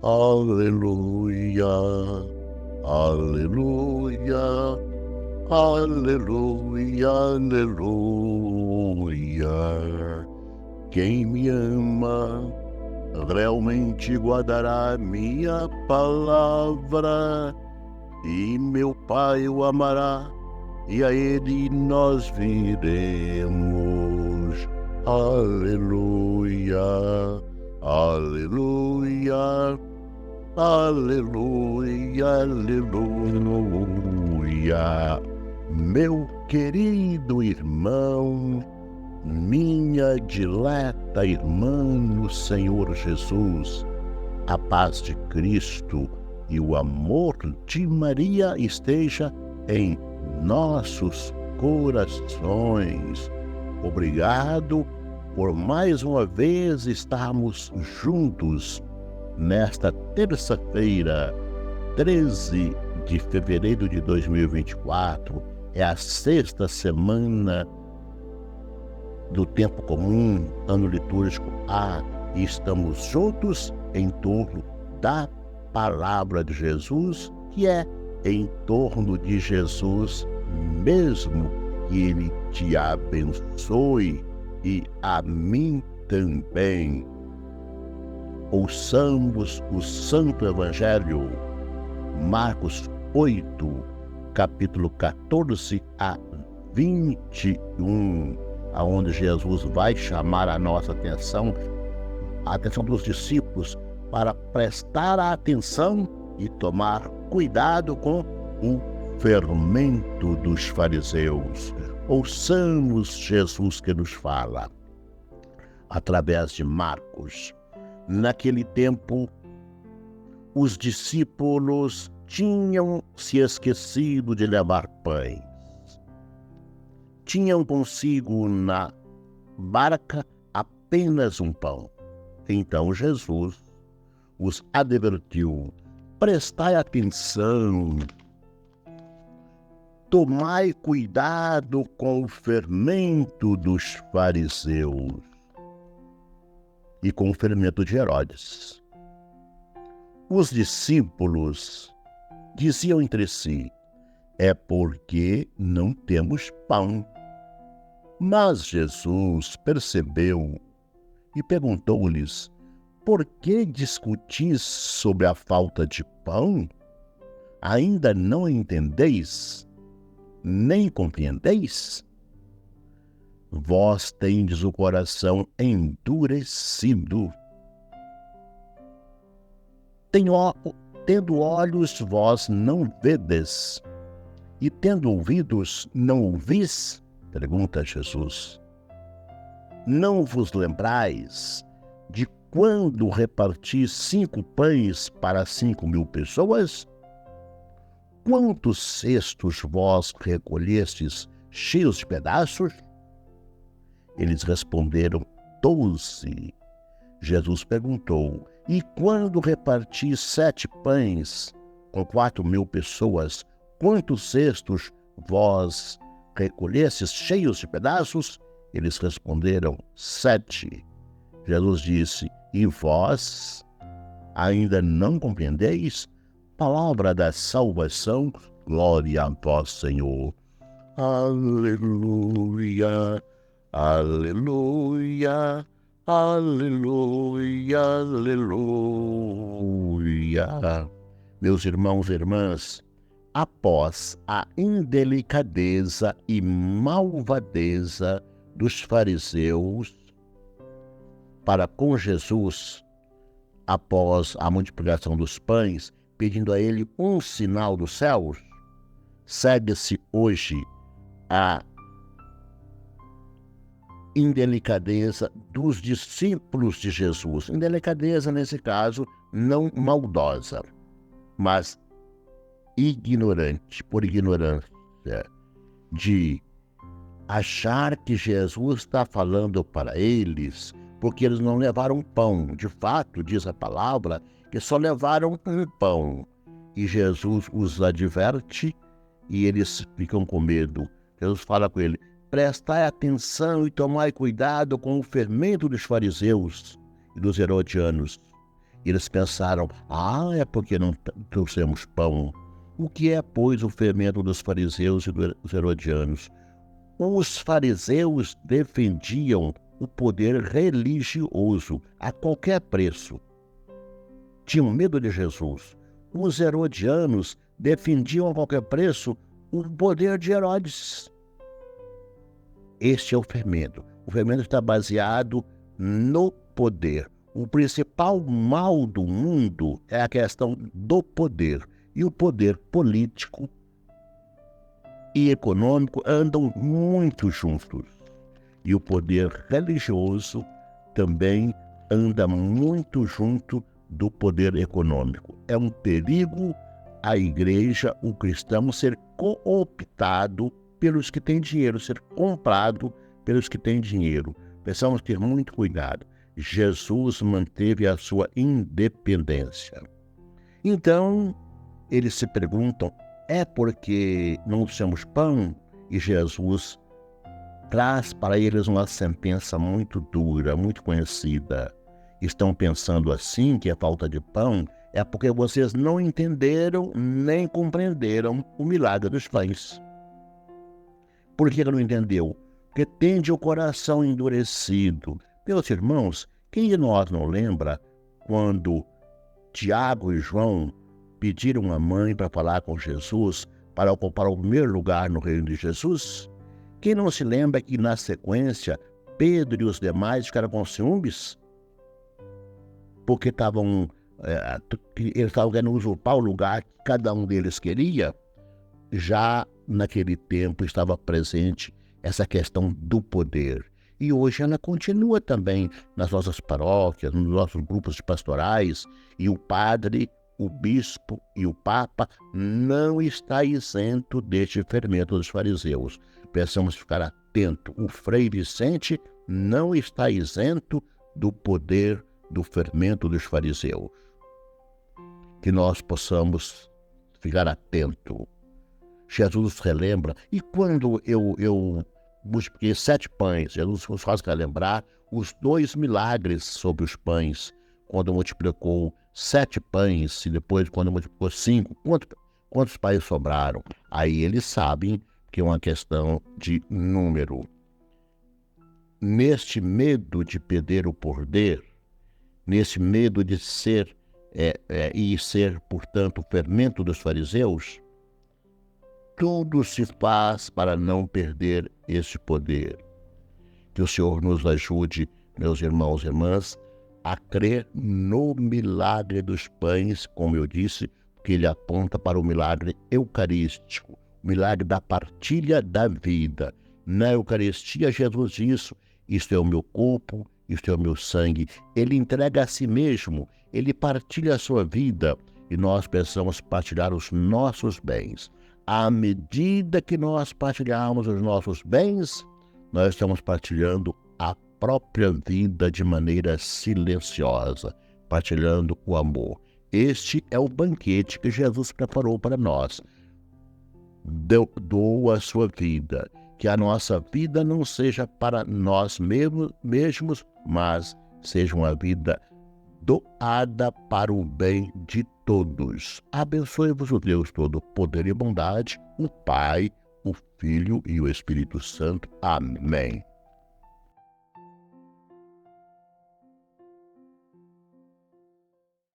Aleluia, aleluia, aleluia, aleluia. Quem me ama realmente guardará minha palavra, e meu Pai o amará, e a ele nós viremos. Aleluia, aleluia, aleluia, aleluia. Meu querido irmão, minha dileta irmã no Senhor Jesus, a paz de Cristo e o amor de Maria esteja em nossos corações. Obrigado por mais uma vez estarmos juntos nesta terça-feira, 13 de fevereiro de 2024. É a sexta semana do tempo comum, ano litúrgico A, e estamos juntos em torno da palavra de Jesus, que é em torno de Jesus mesmo. Que Ele te abençoe e a mim também. Ouçamos o Santo Evangelho, Marcos 8, capítulo 14 a 21, aonde Jesus vai chamar a nossa atenção, a atenção dos discípulos, para prestar atenção e tomar cuidado com o fermento dos fariseus. Ouçamos Jesus que nos fala através de Marcos. Naquele tempo, os discípulos tinham se esquecido de levar pães. Tinham consigo na barca apenas um pão. Então Jesus os advertiu: prestai atenção, tomai cuidado com o fermento dos fariseus e com o fermento de Herodes. Os discípulos diziam entre si: é porque não temos pão. Mas Jesus percebeu e perguntou-lhes: por que discutis sobre a falta de pão? Ainda não entendeis? Nem compreendeis? Vós tendes o coração endurecido. Tendo olhos, vós não vedes, e tendo ouvidos, não ouvis? Pergunta Jesus. Não vos lembrais de quando reparti 5 pães para 5.000 pessoas? Quantos cestos vós recolhestes cheios de pedaços? Eles responderam: 12. Jesus perguntou: e quando reparti 7 pães com 4.000 pessoas, quantos cestos vós recolhestes cheios de pedaços? Eles responderam: 7. Jesus disse: e vós ainda não compreendeis? Palavra da salvação, glória a vós, Senhor. Aleluia, aleluia, aleluia, aleluia. Meus irmãos e irmãs, após a indelicadeza e malvadeza dos fariseus para com Jesus, após a multiplicação dos pães, pedindo a ele um sinal dos céus, segue-se hoje a indelicadeza dos discípulos de Jesus. Indelicadeza, nesse caso, não maldosa, mas ignorante, por ignorância, de achar que Jesus está falando para eles, porque eles não levaram pão. De fato, diz a palavra, que só levaram um pão. E Jesus os adverte e eles ficam com medo. Jesus fala com ele: prestai atenção e tomai cuidado com o fermento dos fariseus e dos herodianos. Eles pensaram, é porque não trouxemos pão. O que é, pois, o fermento dos fariseus e dos herodianos? Os fariseus defendiam o poder religioso a qualquer preço. Tinham medo de Jesus. Os herodianos defendiam a qualquer preço o poder de Herodes. Este é o fermento. O fermento está baseado no poder. O principal mal do mundo é a questão do poder. E o poder político e econômico andam muito juntos. E o poder religioso também anda muito junto do poder econômico. É um perigo a igreja, o cristão, ser cooptado pelos que têm dinheiro, ser comprado pelos que têm dinheiro. Precisamos ter muito cuidado. Jesus manteve a sua independência. Então, eles se perguntam, é porque não temos pão? E Jesus traz para eles uma sentença muito dura, muito conhecida. Estão pensando assim, que a falta de pão é porque vocês não entenderam nem compreenderam o milagre dos pães. Por que não entendeu? Porque tende o coração endurecido. Meus irmãos, quem de nós não lembra quando Tiago e João pediram a mãe para falar com Jesus, para ocupar o primeiro lugar no reino de Jesus? Quem não se lembra que, na sequência, Pedro e os demais ficaram com ciúmes? Porque eles estavam querendo usurpar o lugar que cada um deles queria. Já naquele tempo estava presente essa questão do poder. E hoje ela continua também nas nossas paróquias, nos nossos grupos de pastorais, e o padre, o bispo e o papa não está isento deste fermento dos fariseus. Precisamos ficar atentos. O Frei Vicente não está isento do poder do fermento dos fariseus. Que nós possamos ficar atentos. Jesus relembra, e quando eu multipliquei 7 pães, Jesus nos faz relembrar os 2 milagres sobre os pães, quando multiplicou 7 pães e depois quando multiplicou 5, quantos pães sobraram? Aí eles sabem que é uma questão de número. Neste medo de perder o poder, nesse medo de ser e ser, portanto, o fermento dos fariseus, tudo se faz para não perder esse poder. Que o Senhor nos ajude, meus irmãos e irmãs, a crer no milagre dos pães, como eu disse, que ele aponta para o milagre eucarístico, o milagre da partilha da vida. Na Eucaristia, Jesus diz, isto é o meu corpo, isto é o meu sangue. Ele entrega a si mesmo, ele partilha a sua vida e nós precisamos partilhar os nossos bens. À medida que nós partilhamos os nossos bens, nós estamos partilhando a própria vida de maneira silenciosa, partilhando o amor. Este é o banquete que Jesus preparou para nós. Doa a sua vida, que a nossa vida não seja para nós mesmos, mas seja uma vida doada para o bem de todos. Abençoe-vos o Deus todo, poder e bondade, o Pai, o Filho e o Espírito Santo. Amém.